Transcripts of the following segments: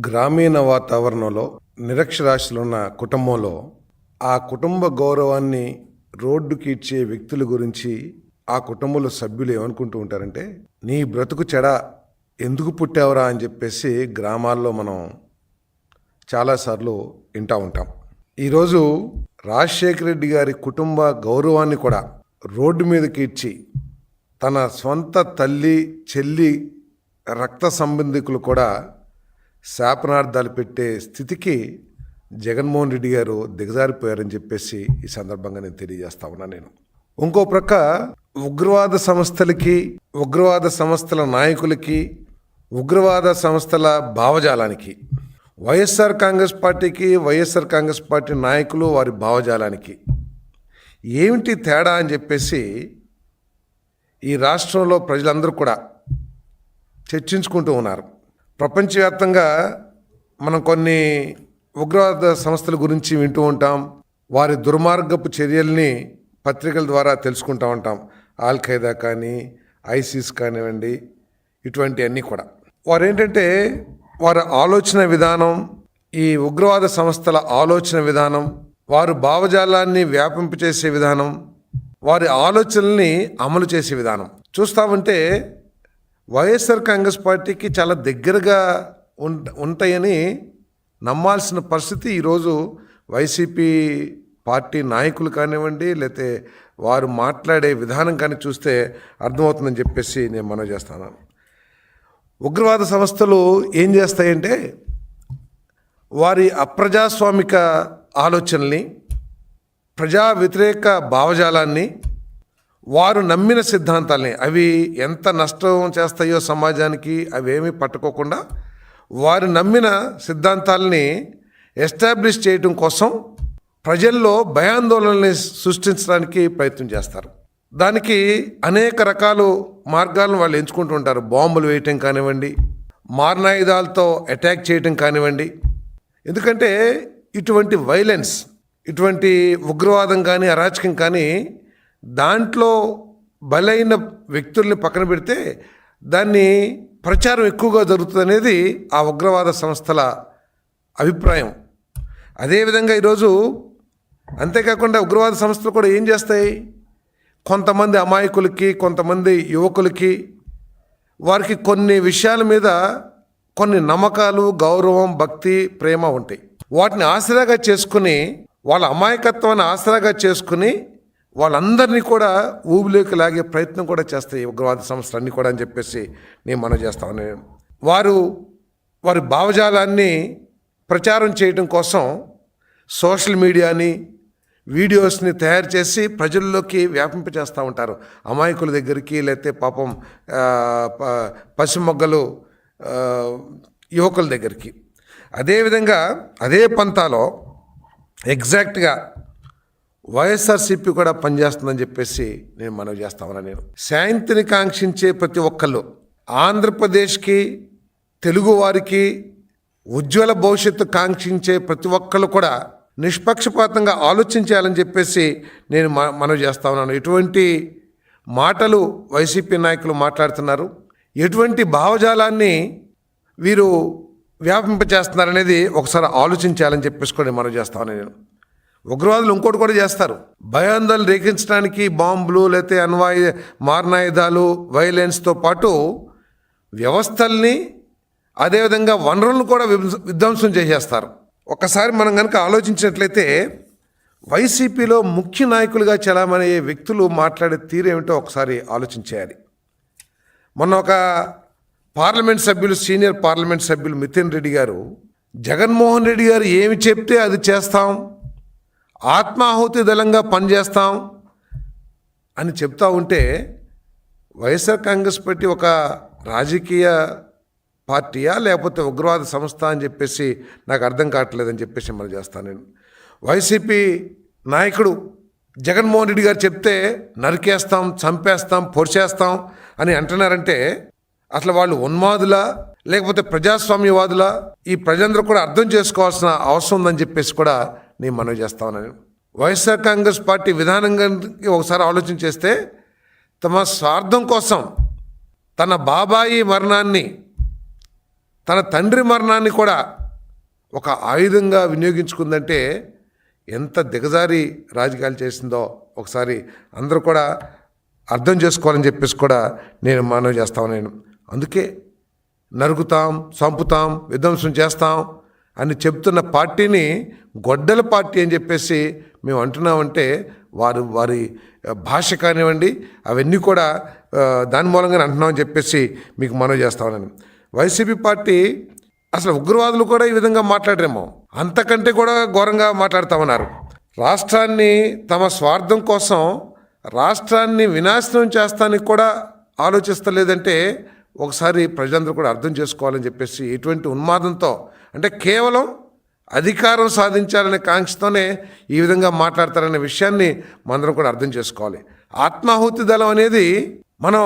గ్రామీణ వాతావరణంలో నిరక్షరాస్యులున్న కుటుంబంలో ఆ కుటుంబ గౌరవాన్ని రోడ్డుకి ఇచ్చే వ్యక్తుల గురించి ఆ కుటుంబంలో సభ్యులు ఏమనుకుంటూ ఉంటారంటే, నీ బ్రతుకు చెడ ఎందుకు పుట్టావురా అని చెప్పేసి గ్రామాల్లో మనం చాలాసార్లు వింటూ ఉంటాం. ఈరోజు రాజశేఖర రెడ్డి గారి కుటుంబ గౌరవాన్ని కూడా రోడ్డు మీదకి ఇచ్చి తన స్వంత తల్లి చెల్లి రక్త సంబంధికులు కూడా శాపనార్థాలు పెట్టే స్థితికి జగన్మోహన్ రెడ్డి గారు దిగజారిపోయారని చెప్పేసి ఈ సందర్భంగా నేను తెలియజేస్తా ఉన్నాను. ఇంకో ప్రక్క ఉగ్రవాద సంస్థలకి, ఉగ్రవాద సంస్థల నాయకులకి, ఉగ్రవాద సంస్థల భావజాలానికి, వైఎస్ఆర్ కాంగ్రెస్ పార్టీకి, వైఎస్ఆర్ కాంగ్రెస్ పార్టీ నాయకులు వారి భావజాలానికి ఏమిటి తేడా అని చెప్పేసి ఈ రాష్ట్రంలో ప్రజలందరూ కూడా చర్చించుకుంటూ ఉన్నారు. ప్రపంచవ్యాప్తంగా మనం కొన్ని ఉగ్రవాద సంస్థల గురించి వింటూ ఉంటాం. వారి దుర్మార్గపు చర్యల్ని పత్రికల ద్వారా తెలుసుకుంటూ ఉంటాం. ఆల్ ఖైదా కానీ, ఐసిస్ కానివ్వండి, ఇటువంటివన్నీ కూడా వారు ఏంటంటే వారి ఆలోచన విధానం, ఈ ఉగ్రవాద సంస్థల ఆలోచన విధానం, వారు భావజాలాన్ని వ్యాపింపచేసే విధానం, వారి ఆలోచనల్ని అమలు చేసే విధానం చూస్తూ ఉంటే వైఎస్ఆర్ కాంగ్రెస్ పార్టీకి చాలా దగ్గరగా ఉంటాయని నమ్మాల్సిన పరిస్థితి ఈరోజు వైసీపీ పార్టీ నాయకులు కానివ్వండి, లేకపోతే వారు మాట్లాడే విధానం కానీ చూస్తే అర్థమవుతుందని చెప్పేసి నేను మనవి చేస్తాను. ఉగ్రవాద సంస్థలు ఏం చేస్తాయంటే వారి అప్రజాస్వామిక ఆలోచనల్ని, ప్రజా వ్యతిరేక భావజాలాన్ని, వారు నమ్మిన సిద్ధాంతాలని, అవి ఎంత నష్టం చేస్తాయో సమాజానికి అవేమీ పట్టుకోకుండా వారు నమ్మిన సిద్ధాంతాలని ఎస్టాబ్లిష్ చేయడం కోసం ప్రజల్లో భయాందోళనని సృష్టించడానికి ప్రయత్నం చేస్తారు. దానికి అనేక రకాల మార్గాలను వాళ్ళు ఎంచుకుంటూ ఉంటారు. బాంబులు వేయటం కానివ్వండి, మారణాయుధాలతో అటాక్ చేయటం కానివ్వండి. ఎందుకంటే ఇటువంటి వైలెన్స్, ఇటువంటి ఉగ్రవాదం కానీ, అరాచకం కానీ దాంట్లో బలైన వ్యక్తుల్ని పక్కన పెడితే దాన్ని ప్రచారం ఎక్కువగా జరుగుతుంది అనేది ఆ ఉగ్రవాద సంస్థల అభిప్రాయం. అదేవిధంగా ఈరోజు అంతేకాకుండా ఉగ్రవాద సంస్థలు కూడా ఏం చేస్తాయి, కొంతమంది అమాయకులకి, కొంతమంది యువకులకి, వారికి కొన్ని విషయాల మీద కొన్ని నమ్మకాలు, గౌరవం, భక్తి, ప్రేమ ఉంటాయి. వాటిని ఆసరాగా చేసుకుని, వాళ్ళ అమాయకత్వాన్ని ఆసరాగా చేసుకుని వాళ్ళందరినీ కూడా ఊబిలోకి లాగే ప్రయత్నం కూడా చేస్తాయి ఉగ్రవాద సంస్థలు అన్నీ కూడా అని చెప్పేసి నేను మనం చేస్తాను. వారి భావజాలాన్ని ప్రచారం చేయడం కోసం సోషల్ మీడియాని, వీడియోస్ని తయారు చేసి ప్రజల్లోకి వ్యాపింపచేస్తూ ఉంటారు. అమాయకుల దగ్గరికి, లేకపోతే పాపం పసిమొగ్గలు యువకుల దగ్గరికి. అదేవిధంగా అదే పంతాలో ఎగ్జాక్ట్గా వైఎస్ఆర్సీపీ కూడా పనిచేస్తుందని చెప్పేసి నేను మనవి చేస్తా ఉన్నాను. శాంతిని కాంక్షించే ప్రతి ఒక్కళ్ళు, ఆంధ్రప్రదేశ్కి, తెలుగువారికి ఉజ్వల భవిష్యత్తు కాంక్షించే ప్రతి ఒక్కళ్ళు కూడా నిష్పక్షపాతంగా ఆలోచించాలని చెప్పేసి నేను మనవి చేస్తా ఉన్నాను. ఎటువంటి మాటలు వైసీపీ నాయకులు మాట్లాడుతున్నారు, ఎటువంటి భావజాలాన్ని వీరు వ్యాపింపచేస్తున్నారనేది ఒకసారి ఆలోచించాలని చెప్పేసి కూడా మనవి చేస్తా ఉన్నాను నేను. ఉగ్రవాదులు ఇంకోటి కూడా చేస్తారు. భయాందోళన రేకించడానికి బాంబులు, లేకపోతే మారణాయుధాలు, వైలెన్స్తో పాటు వ్యవస్థల్ని, అదేవిధంగా వనరులను కూడా విధ్వంసం చేసేస్తారు. ఒకసారి మనం కనుక ఆలోచించినట్లయితే వైసీపీలో ముఖ్య నాయకులుగా చలామణి వ్యక్తులు మాట్లాడే తీరేమిటో ఒకసారి ఆలోచించేయాలి. మొన్న ఒక పార్లమెంట్ సభ్యులు, సీనియర్ పార్లమెంట్ సభ్యులు మితిన్ రెడ్డి గారు, జగన్మోహన్ రెడ్డి గారు ఏమి చెప్తే అది చేస్తాం, ఆత్మాహుతి దళంగా పనిచేస్తాం అని చెప్తా ఉంటే వైఎస్ఆర్ కాంగ్రెస్ పార్టీ ఒక రాజకీయ పార్టీయా లేకపోతే ఉగ్రవాద సంస్థ అని చెప్పేసి నాకు అర్థం కావట్లేదని చెప్పేసి మనం చేస్తాను నేను. వైసీపీ నాయకుడు జగన్మోహన్ రెడ్డి గారు చెప్తే నరికేస్తాం, చంపేస్తాం, పొడిచేస్తాం అని అంటున్నారంటే అసలు వాళ్ళు ఉన్మాదులా లేకపోతే ప్రజాస్వామ్యవాదులా? ఈ ప్రజలందరూ కూడా అర్థం చేసుకోవాల్సిన అవసరం ఉందని చెప్పేసి కూడా నేను మనవి చేస్తా ఉన్నాను. వైఎస్ఆర్ కాంగ్రెస్ పార్టీ విధానంగా ఒకసారి ఆలోచన చేస్తే తమ స్వార్థం కోసం తన బాబాయి మరణాన్ని తన తండ్రి మరణాన్ని కూడా ఒక ఆయుధంగా వినియోగించుకుందంటే ఎంత దిగజారి రాజకీయాలు చేసిందో ఒకసారి అందరూ కూడా అర్థం చేసుకోవాలని చెప్పేసి కూడా నేను మనవి చేస్తాను. నేను అందుకే నరుకుతాం, చంపుతాం, విధ్వంసం చేస్తాం అని చెప్తున్న పార్టీని గొడ్డల పార్టీ అని చెప్పేసి మేము అంటున్నామంటే వారి భాష కానివ్వండి అవన్నీ కూడా దాని మూలంగానే అంటున్నామని చెప్పేసి మీకు మనవి చేస్తామని. వైసీపీ పార్టీ అసలు ఉగ్రవాదులు కూడా ఈ విధంగా మాట్లాడరేమో, అంతకంటే కూడా ఘోరంగా మాట్లాడుతామన్నారు. రాష్ట్రాన్ని తమ స్వార్థం కోసం రాష్ట్రాన్ని వినాశనం చేస్తానికి కూడా ఆలోచిస్తలేదంటే ఒకసారి ప్రజలందరూ కూడా అర్థం చేసుకోవాలని చెప్పేసి ఎటువంటి ఉన్మాదంతో అంటే కేవలం అధికారం సాధించాలనే కాంక్షతోనే ఈ విధంగా మాట్లాడతారనే విషయాన్ని మనందరం కూడా అర్థం చేసుకోవాలి. ఆత్మాహుతి దళం అనేది మనం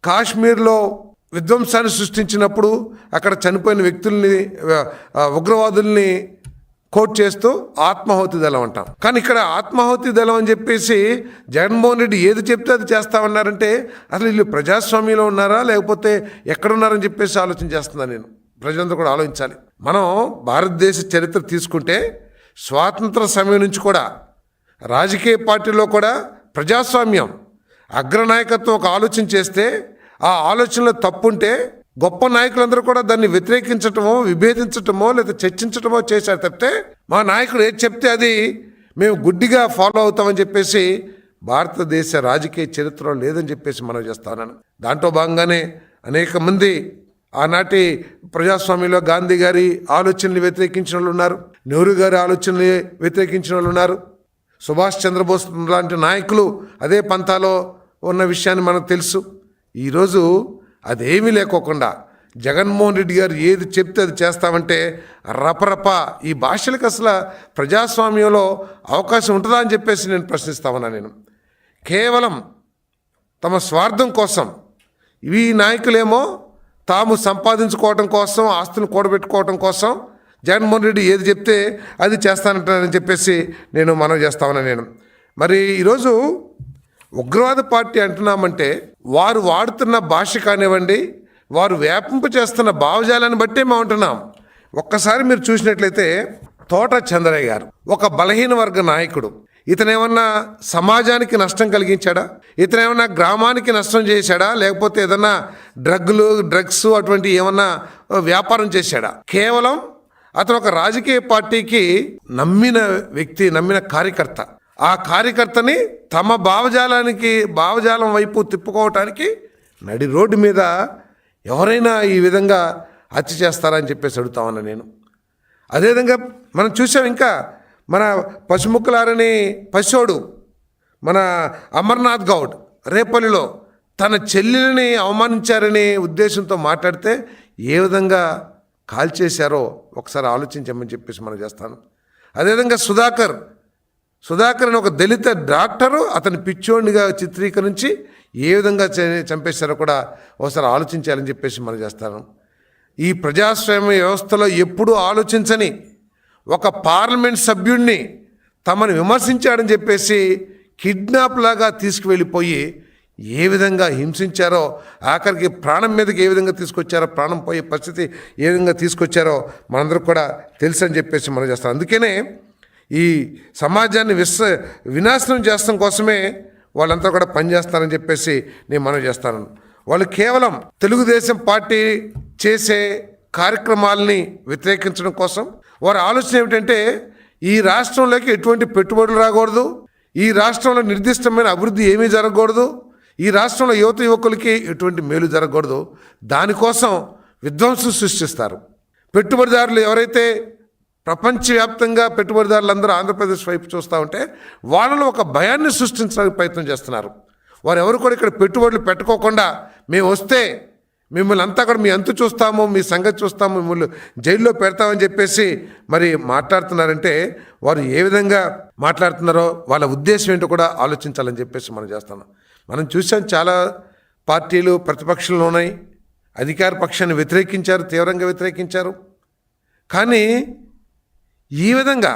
కాశ్మీర్లో విధ్వంసాన్ని సృష్టించినప్పుడు అక్కడ చనిపోయిన వ్యక్తుల్ని ఉగ్రవాదుల్ని కోట్ చేస్తూ ఆత్మాహుతి దళం అంటాం. కానీ ఇక్కడ ఆత్మాహుతి దళం అని చెప్పేసి జగన్మోహన్ రెడ్డి ఏది చెప్తే అది చేస్తామన్నారంటే అసలు వీళ్ళు ప్రజాస్వామ్యంలో ఉన్నారా లేకపోతే ఎక్కడున్నారని చెప్పేసి ఆలోచన చేస్తున్నాను నేను. ప్రజలందరూ కూడా ఆలోచించాలి. మనం భారతదేశ చరిత్ర తీసుకుంటే స్వాతంత్ర సమయం నుంచి కూడా రాజకీయ పార్టీలో కూడా ప్రజాస్వామ్యం అగ్రనాయకత్వం ఒక ఆలోచన చేస్తే ఆ ఆలోచనలో తప్పుంటే గొప్ప నాయకులందరూ కూడా దాన్ని వ్యతిరేకించటమో విభేదించటమో లేదా చర్చించటమో చేశారు తప్పితే మా నాయకుడు ఏది చెప్తే అది మేము గుడ్డిగా ఫాలో అవుతామని చెప్పేసి భారతదేశ రాజకీయ చరిత్రలో లేదని చెప్పేసి మనం చేస్తున్నాను. దాంట్లో భాగంగానే అనేక మంది ఆనాటి ప్రజాస్వామ్యంలో గాంధీ గారి ఆలోచనలు వ్యతిరేకించిన వాళ్ళు ఉన్నారు, నెహ్రూ గారి ఆలోచనలు వ్యతిరేకించిన వాళ్ళు ఉన్నారు, సుభాష్ చంద్రబోస్ లాంటి నాయకులు అదే పంతాలో ఉన్న విషయాన్ని మనకు తెలుసు. ఈరోజు అదేమీ లేకోకుండా జగన్మోహన్ రెడ్డి గారు ఏది చెప్తే అది చేస్తామంటే రపరప ఈ భాషలకు అసలు ప్రజాస్వామ్యంలో అవకాశం ఉంటుందా అని చెప్పేసి నేను ప్రశ్నిస్తామన్నా. నేను కేవలం తమ స్వార్థం కోసం ఈ నాయకులేమో తాము సంపాదించుకోవటం కోసం ఆస్తులు కూడబెట్టుకోవటం కోసం జగన్మోహన్ రెడ్డి ఏది చెప్తే అది చేస్తానంటారని చెప్పేసి నేను మనవి చేస్తామన్నా. నేను మరి ఈరోజు ఉగ్రవాద పార్టీ అంటున్నామంటే వారు వాడుతున్న భాష కానివ్వండి, వారు వ్యాపింపు చేస్తున్న భావజాలాన్ని బట్టే మేము అంటున్నాం. ఒక్కసారి మీరు చూసినట్లయితే తోట చంద్రయ్య గారు ఒక బలహీన వర్గ నాయకుడు. ఇతనేమన్నా సమాజానికి నష్టం కలిగించాడా? ఇతనేమన్నా గ్రామానికి నష్టం చేశాడా? లేకపోతే ఏదన్నా డ్రగ్స్ అటువంటి ఏమన్నా వ్యాపారం చేశాడా? కేవలం అతను ఒక రాజకీయ పార్టీకి నమ్మిన వ్యక్తి, నమ్మిన కార్యకర్త. ఆ కార్యకర్తని తమ భావజాలం వైపు తిప్పుకోవటానికి నడి రోడ్డు మీద ఎవరైనా ఈ విధంగా హత్య చేస్తారని చెప్పేసి అడుగుతామన్నా నేను. అదేవిధంగా మనం చూసాం, ఇంకా మన పశుముక్కలారని పశోడు మన అమర్నాథ్ గౌడ్ రేపల్లిలో తన చెల్లెల్ని అవమానించారనే ఉద్దేశంతో మాట్లాడితే ఏ విధంగా కాల్చేశారో ఒకసారి ఆలోచించమని చెప్పేసి మనం చేస్తాను. అదేవిధంగా సుధాకర్ అని ఒక దళిత డాక్టరు అతని పిచ్చోడిగా చిత్రీకరించి ఏ విధంగా చంపేశారో కూడా ఒకసారి ఆలోచించాలని చెప్పేసి మనం చేస్తాను. ఈ ప్రజాస్వామ్య వ్యవస్థలో ఎప్పుడూ ఆలోచించని ఒక పార్లమెంట్ సభ్యుడిని తమను విమర్శించాడని చెప్పేసి కిడ్నాప్ లాగా తీసుకువెళ్ళిపోయి ఏ విధంగా హింసించారో, ఆఖరికి ప్రాణం మీదకి ఏ విధంగా తీసుకొచ్చారో, ప్రాణం పోయే పరిస్థితి ఏ విధంగా తీసుకొచ్చారో మనందరూ కూడా తెలుసు అని చెప్పేసి మనం చేస్తాం. అందుకనే ఈ సమాజాన్ని వినాశనం చేస్తాం కోసమే వాళ్ళంతా కూడా పనిచేస్తారని చెప్పేసి నేను మనవి చేస్తాను. వాళ్ళు కేవలం తెలుగుదేశం పార్టీ చేసే కార్యక్రమాలని వ్యతిరేకించడం కోసం వారి ఆలోచన ఏమిటంటే ఈ రాష్ట్రంలోకి ఎటువంటి పెట్టుబడులు రాకూడదు, ఈ రాష్ట్రంలో నిర్దిష్టమైన అభివృద్ధి ఏమీ జరగకూడదు, ఈ రాష్ట్రంలో యువకులకి ఎటువంటి మేలు జరగకూడదు. దానికోసం విధ్వంసం సృష్టిస్తారు. పెట్టుబడిదారులు ఎవరైతే ప్రపంచవ్యాప్తంగా పెట్టుబడిదారులందరూ ఆంధ్రప్రదేశ్ వైపు చూస్తూ ఉంటే వాళ్ళలో ఒక భయాన్ని సృష్టించడానికి ప్రయత్నం చేస్తున్నారు. వారు ఎవరు కూడా ఇక్కడ పెట్టుబడులు పెట్టుకోకుండా మేము వస్తే మిమ్మల్ని అంతా కూడా మీ అంతు చూస్తాము, మీ సంగతి చూస్తాము, మిమ్మల్ని జైల్లో పెడతామని చెప్పేసి మరి మాట్లాడుతున్నారంటే వారు ఏ విధంగా మాట్లాడుతున్నారో వాళ్ళ ఉద్దేశం ఏంటో కూడా ఆలోచించాలని చెప్పేసి మనం చేస్తున్నాం. మనం చూసాం, చాలా పార్టీలు ప్రతిపక్షంలో ఉన్నాయి, అధికార పక్షాన్ని వ్యతిరేకించారు, తీవ్రంగా వ్యతిరేకించారు. కానీ ఈ విధంగా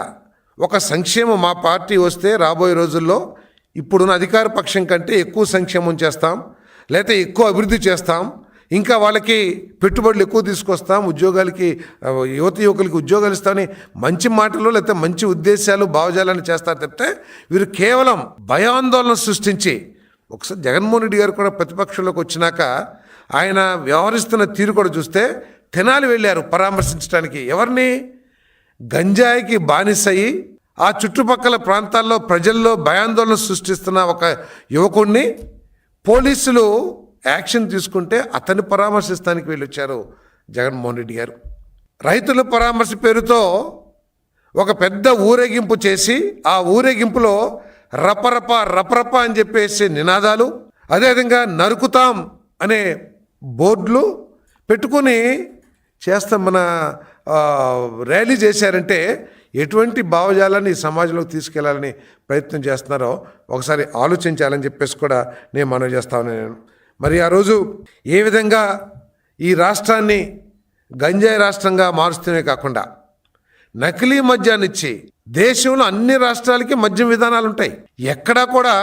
ఒక సంక్షేమం మా పార్టీ వస్తే రాబోయే రోజుల్లో ఇప్పుడున్న అధికార పక్షం కంటే ఎక్కువ సంక్షేమం చేస్తాం, లేకపోతే ఎక్కువ అభివృద్ధి చేస్తాం, ఇంకా వాళ్ళకి పెట్టుబడులు ఎక్కువ తీసుకొస్తాం, ఉద్యోగాలకి యువకులకి ఉద్యోగాలు ఇస్తామని మంచి మాటలు లేకపోతే మంచి ఉద్దేశాలు భావజాలను చేస్తారు తప్పితే వీరు కేవలం భయాందోళన సృష్టించి ఒకసారి జగన్మోహన్ రెడ్డి గారు కూడా ప్రతిపక్షంలోకి వచ్చినాక ఆయన వ్యవహరిస్తున్న తీరు కూడా చూస్తే తెనాలి వెళ్ళారు పరామర్శించడానికి. ఎవరిని? గంజాయికి బానిసయి ఆ చుట్టుపక్కల ప్రాంతాల్లో ప్రజల్లో భయాందోళన సృష్టిస్తున్న ఒక యువకుడిని పోలీసులు యాక్షన్ తీసుకుంటే అతన్ని పరామర్శిస్తానికి వెళ్ళొచ్చారు జగన్మోహన్ రెడ్డి గారు. రైతుల పరామర్శ పేరుతో ఒక పెద్ద ఊరేగింపు చేసి ఆ ఊరేగింపులో రపరప రపరప అని చెప్పేసి నినాదాలు, అదేవిధంగా నరుకుతాం అనే బోర్డులు పెట్టుకుని చేస్తాం మన ర్యాలీ చేశారంటే ఎటువంటి భావజాలాన్ని సమాజంలోకి తీసుకెళ్లాలని ప్రయత్నం చేస్తున్నారో ఒకసారి ఆలోచించాలని చెప్పేసి కూడా నేను మనవి చేస్తాను. నేను మరి ఆ రోజు ఏ విధంగా ఈ రాష్ట్రాన్ని గంజాయి రాష్ట్రంగా మారుస్తూనే కాకుండా నకిలీ మద్యాన్ని ఇచ్చి దేశంలో అన్ని రాష్ట్రాలకి మద్యం విధానాలు ఉంటాయి. ఎక్కడా కూడా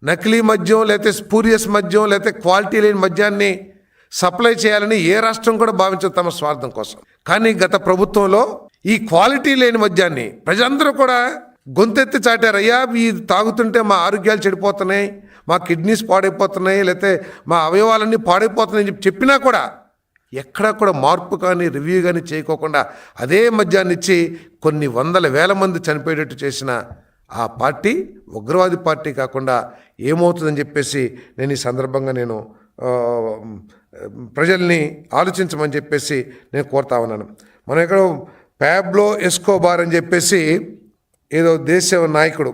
నకిలీ మద్యం లేకపోతే స్పూరియస్ మద్యం లేకపోతే క్వాలిటీ లేని మద్యాన్ని సప్లై చేయాలని ఏ రాష్ట్రం కూడా భావించదు తమ స్వార్థం కోసం. కానీ గత ప్రభుత్వంలో ఈ క్వాలిటీ లేని మద్యాన్ని ప్రజలందరూ కూడా గొంతెత్తి చాటారు. అయ్యా ఇది తాగుతుంటే మా ఆరోగ్యాలు చెడిపోతున్నాయి, మా కిడ్నీస్ పాడైపోతున్నాయి, లేకపోతే మా అవయవాలన్నీ పాడైపోతున్నాయని చెప్పినా కూడా ఎక్కడా కూడా మార్పు కానీ రివ్యూ కానీ చేయకోకుండా అదే మద్యాన్ని ఇచ్చి కొన్ని వందల వేల మంది చనిపోయేటట్టు చేసిన ఆ పార్టీ ఉగ్రవాది పార్టీ కాకుండా ఏమవుతుందని చెప్పేసి నేను ఈ సందర్భంగా నేను ప్రజల్ని ఆలోచించమని చెప్పేసి నేను కోరుతా ఉన్నాను. మనం ఇక్కడ పాబ్లో ఎస్కోబార్ అని చెప్పేసి ఏదో దేశ నాయకుడు,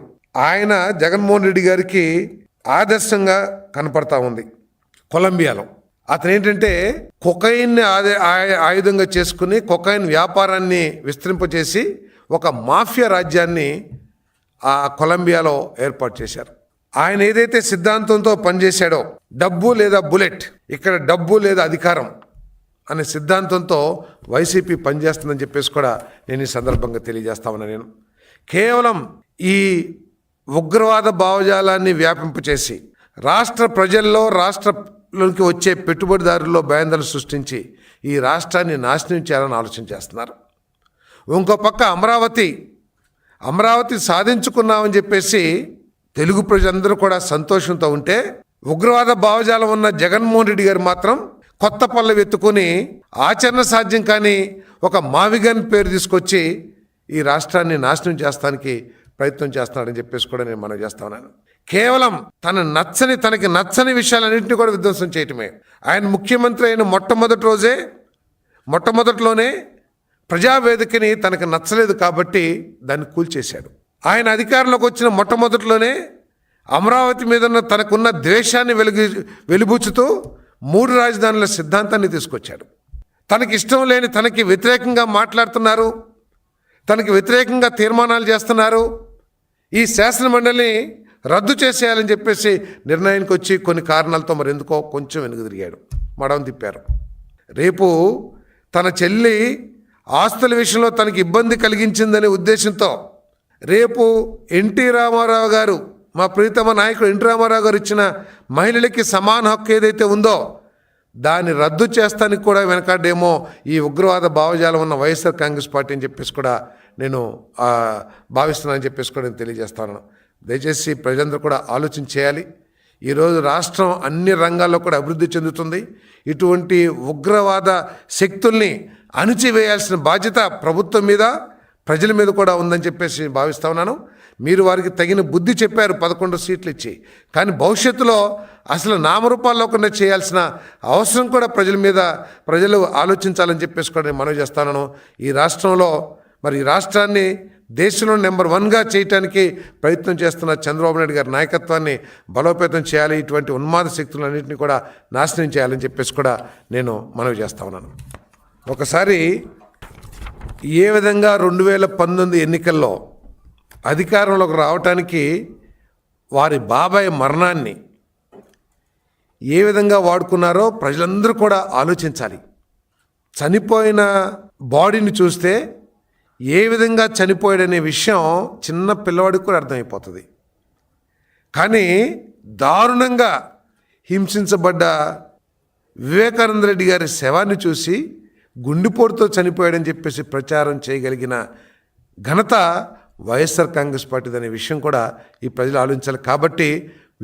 ఆయన జగన్మోహన్ రెడ్డి గారికి ఆదర్శంగా కనపడతా ఉంది. కొలంబియాలో అతను ఏంటంటే కొకైన్ని ఆయుధంగా చేసుకుని కొకైన్ వ్యాపారాన్ని విస్తరింపచేసి ఒక మాఫియా రాజ్యాన్ని ఆ కొలంబియాలో ఏర్పాటు చేశారు. ఆయన ఏదైతే సిద్ధాంతంతో పనిచేశాడో డబ్బు లేదా బుల్లెట్, ఇక్కడ డబ్బు లేదా అధికారం అనే సిద్ధాంతంతో వైసీపీ పనిచేస్తుందని చెప్పేసి కూడా నేను ఈ సందర్భంగా తెలియజేస్తా ఉన్నా. నేను కేవలం ఈ ఉగ్రవాద భావజాలాన్ని వ్యాపింపచేసి రాష్ట్ర ప్రజల్లో రాష్ట్రంలోకి వచ్చే పెట్టుబడిదారుల్లో భయాందోళన సృష్టించి ఈ రాష్ట్రాన్ని నాశనం చేయాలని ఆలోచన చేస్తున్నారు. ఇంకో పక్క అమరావతి సాధించుకున్నామని చెప్పేసి తెలుగు ప్రజలందరూ కూడా సంతోషంతో ఉంటే ఉగ్రవాద భావజాలం ఉన్న జగన్మోహన్ రెడ్డి గారు మాత్రం కొత్త పల్లవి ఎత్తుకొని ఆచరణ సాధ్యం కానీ ఒక మావిగన్ పేరు తీసుకొచ్చి ఈ రాష్ట్రాన్ని నాశనం చేస్తానికి ప్రయత్నం చేస్తున్నాడని చెప్పేసి కూడా నేను మనవి చేస్తా ఉన్నాను. కేవలం తనకి నచ్చని విషయాలన్నింటినీ కూడా విధ్వంసం చేయటమే. ఆయన ముఖ్యమంత్రి అయిన మొట్టమొదటిలోనే ప్రజావేదికని తనకు నచ్చలేదు కాబట్టి దాన్ని కూల్చేశాడు. ఆయన అధికారంలోకి వచ్చిన మొట్టమొదటిలోనే అమరావతి మీద తనకున్న ద్వేషాన్ని వెలిబుచ్చుతూ 3 రాజధానుల సిద్ధాంతాన్ని తీసుకొచ్చాడు. తనకి ఇష్టం లేని, తనకి వ్యతిరేకంగా మాట్లాడుతున్నారు, తనకి వ్యతిరేకంగా తీర్మానాలు చేస్తున్నారు, ఈ శాసనమండలిని రద్దు చేసేయాలని చెప్పేసి నిర్ణయానికి వచ్చి కొన్ని కారణాలతో మరి ఎందుకో కొంచెం వెనుక తిరిగాడు, మడవం తిప్పారు. రేపు తన చెల్లి ఆస్తుల విషయంలో తనకి ఇబ్బంది కలిగించిందనే ఉద్దేశంతో రేపు ఎన్టీ రామారావు గారు, మా ప్రీతమ నాయకుడు ఎన్టీ రామారావు గారు ఇచ్చిన మహిళలకి సమాన హక్కు ఏదైతే ఉందో దాన్ని రద్దు చేస్తానికి కూడా వెనకాడేమో ఈ ఉగ్రవాద భావజాలం ఉన్న వైఎస్ఆర్ కాంగ్రెస్ పార్టీ అని చెప్పేసి కూడా నేను భావిస్తున్నానని చెప్పేసి కూడా నేను తెలియజేస్తాను. దయచేసి ప్రజలందరూ కూడా ఆలోచన చేయాలి. ఈరోజు రాష్ట్రం అన్ని రంగాల్లో కూడా అభివృద్ధి చెందుతుంది. ఇటువంటి ఉగ్రవాద శక్తుల్ని అణిచివేయాల్సిన బాధ్యత ప్రభుత్వం మీద, ప్రజల మీద కూడా ఉందని చెప్పేసి భావిస్తా ఉన్నాను. మీరు వారికి తగిన బుద్ధి చెప్పారు 11 సీట్లు ఇచ్చి, కానీ భవిష్యత్తులో అసలు నామరూపాల్లోకుండా చేయాల్సిన అవసరం కూడా ప్రజలు ఆలోచించాలని చెప్పేసి కూడా నేను మనవి చేస్తాను. ఈ రాష్ట్రంలో మరి ఈ రాష్ట్రాన్ని దేశంలో నెంబర్ 1గా చేయటానికి ప్రయత్నం చేస్తున్న చంద్రబాబు నాయుడు గారి నాయకత్వాన్ని బలోపేతం చేయాలి. ఇటువంటి ఉన్మాద శక్తులన్నింటినీ కూడా నాశనం చేయాలని చెప్పేసి కూడా నేను మనవి చేస్తా ఉన్నాను. ఒకసారి ఏ విధంగా 2019 ఎన్నికల్లో అధికారంలోకి రావటానికి వారి బాబాయ్ మరణాన్ని ఏ విధంగా వాడుకున్నారో ప్రజలందరూ కూడా ఆలోచించాలి. చనిపోయిన బాడీని చూస్తే ఏ విధంగా చనిపోయాడనే విషయం చిన్న పిల్లవాడికి కూడా అర్థమైపోతుంది. కానీ దారుణంగా హింసించబడ్డ వివేకానంద రెడ్డి గారి శవాన్ని చూసి గుండెపోటుతో చనిపోయాడని చెప్పేసి ప్రచారం చేయగలిగిన ఘనత వైఎస్ఆర్ కాంగ్రెస్ పార్టీది అనే విషయం కూడా ఈ ప్రజలు ఆలోచించాలి. కాబట్టి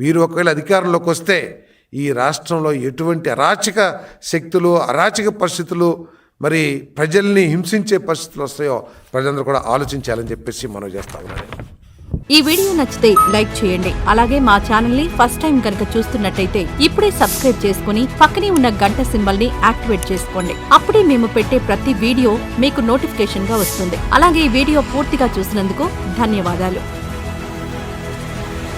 వీరు ఒకవేళ అధికారంలోకి వస్తే ఈ రాష్ట్రంలో ఎటువంటి అరాచక శక్తులు, అరాచక పరిస్థితులు, మరి ప్రజల్ని హింసించే పరిస్థితులు వస్తాయో ప్రజలందరూ కూడా ఆలోచించాలని చెప్పేసి మనం చేస్తా ఉన్నాను. ఈ వీడియో నచ్చితే లైక్ చేయండి. అలాగే మా ఛానల్ ని ఫస్ట్ టైం కనుక చూస్తున్నట్టయితే ఇప్పుడే సబ్స్క్రైబ్ చేసుకుని పక్కనే ఉన్న గంట సింబల్ ని యాక్టివేట్ చేసుకోండి. అప్పుడే మేము పెట్టే ప్రతి వీడియో మీకు నోటిఫికేషన్ గా వస్తుంది. అలాగే ఈ వీడియో పూర్తిగా చూసినందుకు ధన్యవాదాలు.